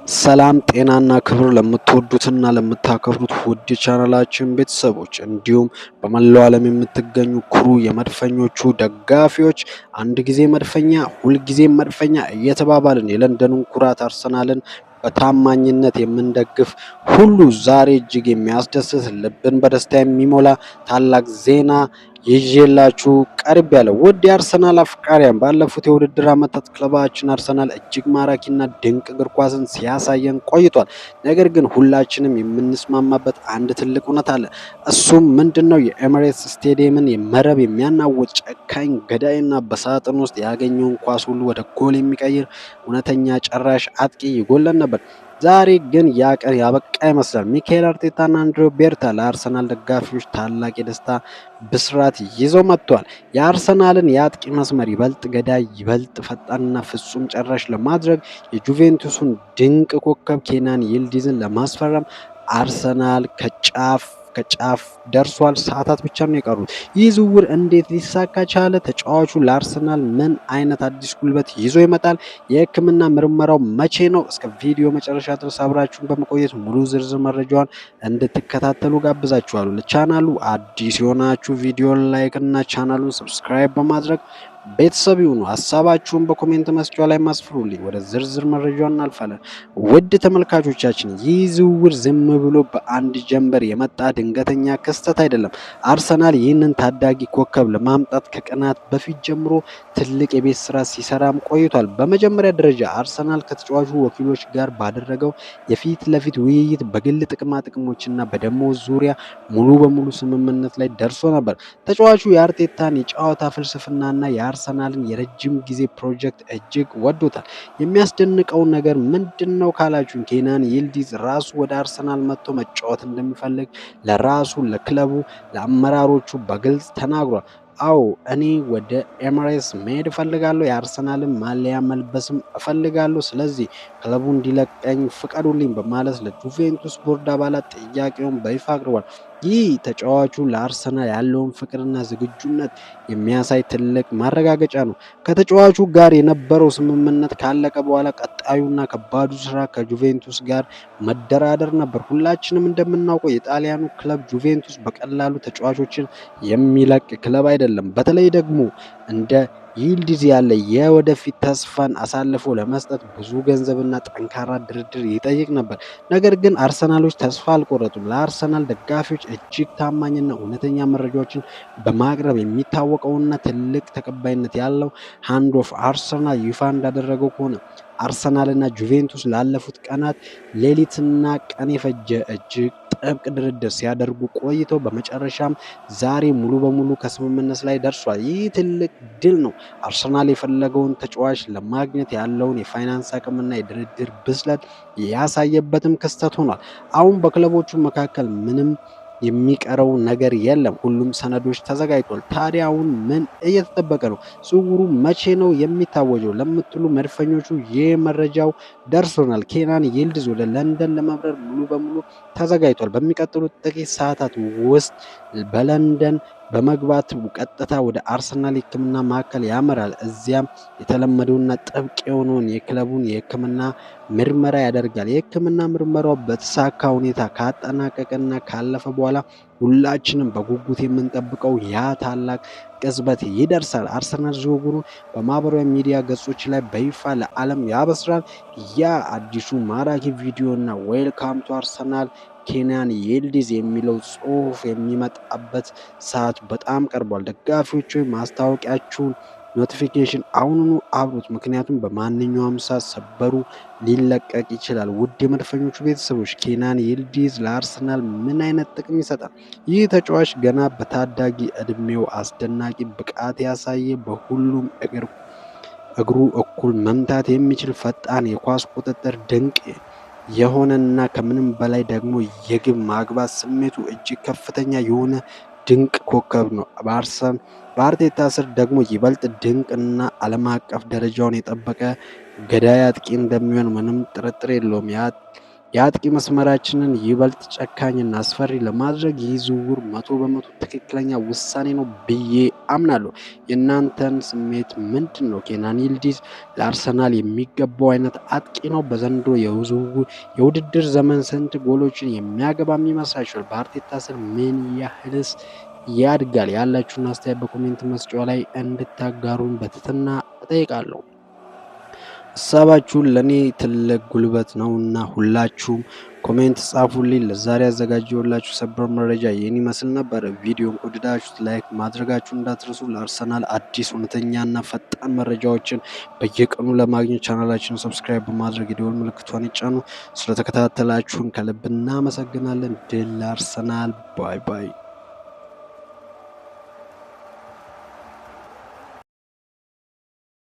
ሰላም ጤናና ክብር ለምትወዱትና ለምታከብሩት ውድ ቻናላችን ቤተሰቦች እንዲሁም በመላው ዓለም የምትገኙ ኩሩ የመድፈኞቹ ደጋፊዎች አንድ ጊዜ መድፈኛ ሁልጊዜ መድፈኛ እየተባባልን የለንደኑን ኩራት አርሰናልን በታማኝነት የምንደግፍ ሁሉ ዛሬ እጅግ የሚያስደስት ልብን በደስታ የሚሞላ ታላቅ ዜና ይዤላችሁ ቀርብ ያለው ውድ የአርሰናል አፍቃሪያን ባለፉት የውድድር ዓመታት ክለባችን አርሰናል እጅግ ማራኪና ድንቅ እግር ኳስን ሲያሳየን ቆይቷል። ነገር ግን ሁላችንም የምንስማማበት አንድ ትልቅ እውነት አለ። እሱም ምንድነው? የኤሚሬትስ ስቴዲየምን መረብ የሚያናውጥ ጨካኝ ገዳይና በሳጥን ውስጥ ያገኘውን ኳስ ሁሉ ወደ ጎል የሚቀይር እውነተኛ ጨራሽ አጥቂ ይጎለን ነበር። ዛሬ ግን ያ ቀን ያበቃ ይመስላል። ሚካኤል አርቴታና አንድሬው ቤርታ ለአርሰናል ደጋፊዎች ታላቅ የደስታ ብስራት ይዘው መጥቷል። የአርሰናልን የአጥቂ መስመር ይበልጥ ገዳይ፣ ይበልጥ ፈጣንና ፍጹም ጨራሽ ለማድረግ የጁቬንቱስን ድንቅ ኮከብ ኬናን ይልዲዝን ለማስፈረም አርሰናል ከጫፍ ደርሷል። ሰዓታት ብቻ ነው የቀሩት። ይህ ዝውውር እንዴት ሊሳካ ቻለ? ተጫዋቹ ለአርሰናል ምን አይነት አዲስ ጉልበት ይዞ ይመጣል? የሕክምና ምርመራው መቼ ነው? እስከ ቪዲዮ መጨረሻ ድረስ አብራችሁን በመቆየት ሙሉ ዝርዝር መረጃዋን እንድትከታተሉ ጋብዛችኋለሁ። ለቻናሉ አዲስ የሆናችሁ ቪዲዮን ላይክ እና ቻናሉን ሰብስክራይብ በማድረግ ቤተሰብ ይሁኑ። ሀሳባችሁን በኮሜንት መስጫው ላይ ማስፍሩልኝ። ወደ ዝርዝር መረጃው እናልፋለን። ውድ ተመልካቾቻችን ይህ ዝውውር ዝም ብሎ በአንድ ጀንበር የመጣ ድንገተኛ ክስተት አይደለም። አርሰናል ይህንን ታዳጊ ኮከብ ለማምጣት ከቀናት በፊት ጀምሮ ትልቅ የቤት ስራ ሲሰራም ቆይቷል። በመጀመሪያ ደረጃ አርሰናል ከተጫዋቹ ወኪሎች ጋር ባደረገው የፊት ለፊት ውይይት በግል ጥቅማ ጥቅሞችና በደሞዝ ዙሪያ ሙሉ በሙሉ ስምምነት ላይ ደርሶ ነበር። ተጫዋቹ የአርቴታን የጨዋታ ፍልስፍናና የአርሰናልን የረጅም ጊዜ ፕሮጀክት እጅግ ወዶታል። የሚያስደንቀው ነገር ምንድን ነው ካላችሁን፣ ኬናን ይልዲዝ ራሱ ወደ አርሰናል መጥቶ መጫወት እንደሚፈልግ ለራሱ ለክለቡ ለአመራሮቹ በግልጽ ተናግሯል። አዎ እኔ ወደ ኤሚሬትስ መሄድ እፈልጋለሁ፣ የአርሰናልን ማሊያ መልበስም እፈልጋለሁ፣ ስለዚህ ክለቡ እንዲለቀኝ ፍቀዱልኝ በማለት ለጁቬንቱስ ቦርድ አባላት ጥያቄውን በይፋ አቅርቧል። ይህ ተጫዋቹ ለአርሰናል ያለውን ፍቅርና ዝግጁነት የሚያሳይ ትልቅ ማረጋገጫ ነው። ከተጫዋቹ ጋር የነበረው ስምምነት ካለቀ በኋላ ቀጣዩና ከባዱ ስራ ከጁቬንቱስ ጋር መደራደር ነበር። ሁላችንም እንደምናውቀው የጣሊያኑ ክለብ ጁቬንቱስ በቀላሉ ተጫዋቾችን የሚለቅ ክለብ አይደለም። በተለይ ደግሞ እንደ ይልዲዝ ያለ የወደፊት ተስፋን አሳልፎ ለመስጠት ብዙ ገንዘብና ጠንካራ ድርድር ይጠይቅ ነበር። ነገር ግን አርሰናሎች ተስፋ አልቆረጡም። ለአርሰናል ደጋፊዎች እጅግ ታማኝና እውነተኛ መረጃዎችን በማቅረብ የሚታወቀውና ትልቅ ተቀባይነት ያለው ሃንድ ኦፍ አርሰናል ይፋ እንዳደረገው ከሆነ አርሰናልና ጁቬንቱስ ላለፉት ቀናት ሌሊትና ቀን የፈጀ እጅግ ጥብቅ ድርድር ሲያደርጉ ቆይተው በመጨረሻም ዛሬ ሙሉ በሙሉ ከስምምነት ላይ ደርሷል። ይህ ትልቅ ድል ነው። አርሰናል የፈለገውን ተጫዋች ለማግኘት ያለውን የፋይናንስ አቅምና የድርድር ብስለት ያሳየበትም ክስተት ሆኗል። አሁን በክለቦቹ መካከል ምንም የሚቀረው ነገር የለም። ሁሉም ሰነዶች ተዘጋጅቷል። ታዲያ አሁን ምን እየተጠበቀ ነው? ዝውውሩ መቼ ነው የሚታወጀው ለምትሉ መድፈኞቹ ይህ መረጃው ደርሶናል። ኬናን ይልዲዝ ወደ ለንደን ለመብረር ሙሉ በሙሉ ተዘጋጅቷል። በሚቀጥሉት ጥቂት ሰዓታት ውስጥ በለንደን በመግባት ቀጥታ ወደ አርሰናል የሕክምና ማዕከል ያመራል። እዚያም የተለመደውና ጥብቅ የሆነውን የክለቡን የሕክምና ምርመራ ያደርጋል። የሕክምና ምርመራው በተሳካ ሁኔታ ካጠናቀቀና ካለፈ በኋላ ሁላችንም በጉጉት የምንጠብቀው ያ ታላቅ ቅጽበት ይደርሳል። አርሰናል ዝውውሩን በማህበራዊ ሚዲያ ገጾች ላይ በይፋ ለዓለም ያበስራል። ያ አዲሱ ማራኪ ቪዲዮና ዌልካም ቱ አርሰናል ኬናን ይልዲዝ የሚለው ጽሑፍ የሚመጣበት ሰዓት በጣም ቀርቧል። ደጋፊዎች ማስታወቂያችሁን ኖቲፊኬሽን አሁኑኑ አብሩት፣ ምክንያቱም በማንኛውም ሰዓት ሰበሩ ሊለቀቅ ይችላል። ውድ የመድፈኞቹ ቤተሰቦች ኬናን ይልዲዝ ለአርሰናል ምን አይነት ጥቅም ይሰጣል? ይህ ተጫዋች ገና በታዳጊ እድሜው አስደናቂ ብቃት ያሳየ፣ በሁሉም እግሩ እኩል መምታት የሚችል ፈጣን የኳስ ቁጥጥር ድንቅ የሆነና ከምንም በላይ ደግሞ የግብ ማግባት ስሜቱ እጅግ ከፍተኛ የሆነ ድንቅ ኮከብ ነው። በአርቴታ ስር ደግሞ ይበልጥ ድንቅ እና ዓለም አቀፍ ደረጃውን የጠበቀ ገዳይ አጥቂ እንደሚሆን ምንም ጥርጥር የለውም። የአጥቂ መስመራችንን ይበልጥ ጨካኝና አስፈሪ ለማድረግ ይህ ዝውውር 100% ትክክለኛ ውሳኔ ነው ብዬ አምናለሁ። የእናንተን ስሜት ምንድን ነው? ኬናን ይልዲዝ ለአርሰናል የሚገባው አይነት አጥቂ ነው? በዘንድሮ የውድድር ዘመን ስንት ጎሎችን የሚያገባ ይመስላችኋል? በአርቴታ ስር ምን ያህልስ ያድጋል? ያላችሁን አስተያየት በኮሜንት መስጫው ላይ እንድታጋሩን በትህትና እጠይቃለሁ። ሀሳባችሁን ለእኔ ትልቅ ጉልበት ነውና ሁላችሁም ኮሜንት ጻፉልኝ። ለዛሬ ያዘጋጀሁላችሁ ሰበር መረጃ ይህን ይመስል ነበር። ቪዲዮን ከወደዳችሁት ላይክ ማድረጋችሁ እንዳትረሱ። ለአርሰናል አዲስ እውነተኛና ፈጣን መረጃዎችን በየቀኑ ለማግኘት ቻናላችንን ሰብስክራይብ በማድረግ የደወል ምልክቷን ይጫኑ። ስለተከታተላችሁን ከልብ እናመሰግናለን። ድል ለአርሰናል። ባይ ባይ።